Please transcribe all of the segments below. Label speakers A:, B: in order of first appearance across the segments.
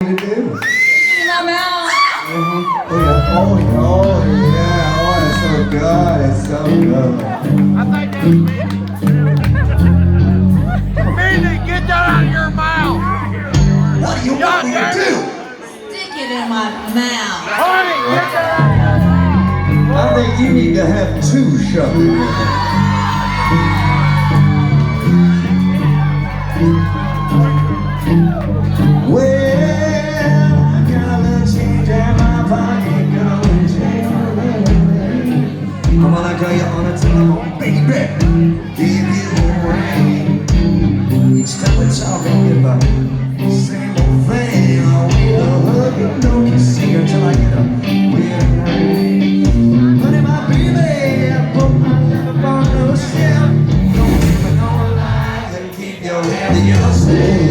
A: to do?
B: In my mouth.
A: Oh yeah, oh yeah, oh it's so good, it's so good.
C: I think Mindy, get that out of your mouth!
A: What do you want me to do?
B: Stick it in my mouth.
C: Honey, get that out of your mouth!
A: I think you need to have two shoved in your mouth. Well, I got a change in my pocket, gonna change my life. I'm gonna call you on the telephone, baby. Give you a ring. Each time we're talking about the same old thing, I'll wait to hug you, don't you see until I get a weird ring. Honey, my baby, I put my love on the shelf. Don't keep it no lies and keep your hand to yourself.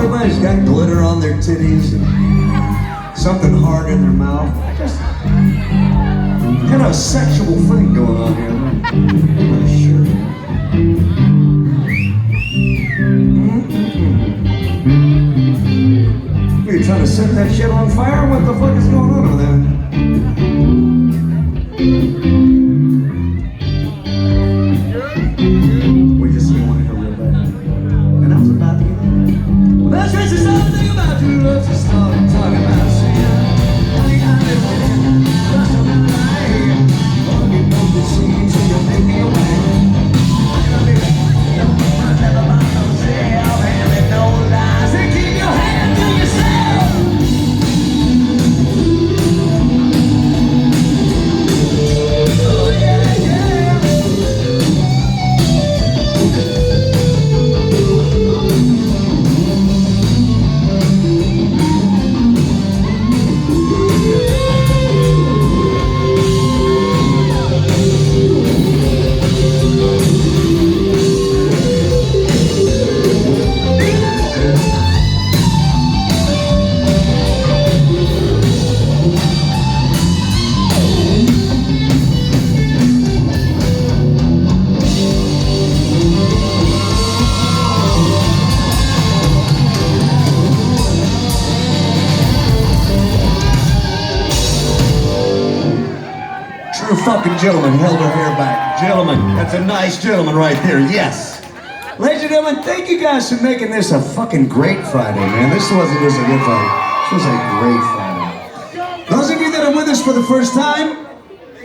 A: Everybody's got glitter on their titties and something hard in their mouth. Just kind of a sexual thing going on here. I'm not sure. Are you trying to set that shit on fire? What the fuck is going on over there? We just didn't want to hear real bad. And I was about to get in. That's just the sort of thing about you. Let's just start talking about sin. Honey, I live with it. That's what I like. Wanna get no good scene, so you make me away. I never mind myself, and no lies. And keep your hand to yourself. Oh yeah, yeah. True fucking gentleman held her hair back. Gentlemen, that's a nice gentleman right there, yes. Ladies and gentlemen, thank you guys for making this a fucking great Friday, man. This wasn't just a good Friday. This was a great Friday. Those of you that are with us for the first time,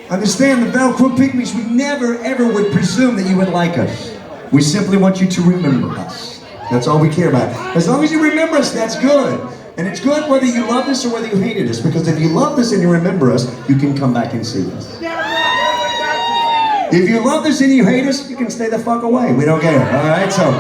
A: understand the Velcro Pygmies, we never ever would presume that you would like us. We simply want you to remember us. That's all we care about. As long as you remember us, that's good. And it's good whether you love us or whether you hated us, because if you love us and you remember us, you can come back and see us. If you love us and you hate us, you can stay the fuck away. We don't care, all right? So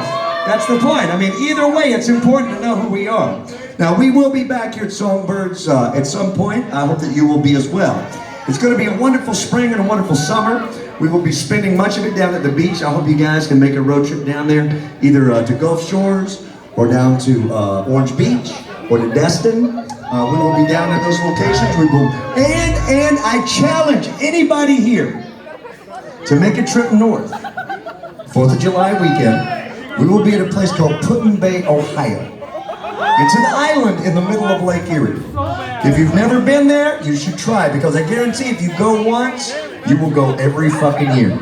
A: that's the point. I mean, either way, it's important to know who we are. Now, we will be back here at Songbirds at some point. I hope that you will be as well. It's going to be a wonderful spring and a wonderful summer. We will be spending much of it down at the beach. I hope you guys can make a road trip down there, either to Gulf Shores or down to Orange Beach or to Destin. We will be down at those locations. We will, and I challenge anybody here to make a trip north. 4th of July weekend, we will be at a place called Put-in Bay, Ohio. It's an island in the middle of Lake Erie. If you've never been there, you should try, because I guarantee if you go once, you will go every fucking year.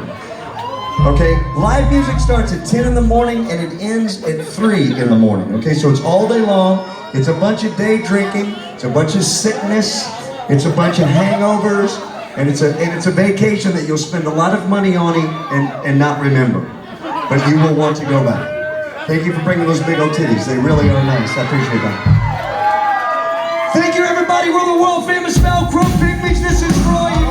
A: Okay, live music starts at 10 in the morning and it ends at 3 in the morning. Okay, so it's all day long. It's a bunch of day drinking. It's a bunch of sickness. It's a bunch of hangovers. And it's a vacation that you'll spend a lot of money on and not remember. But you will want to go back. Thank you for bringing those big old titties. They really are nice. I appreciate that. Thank you, everybody. We're the world famous Velcro Pygmies. This is for all you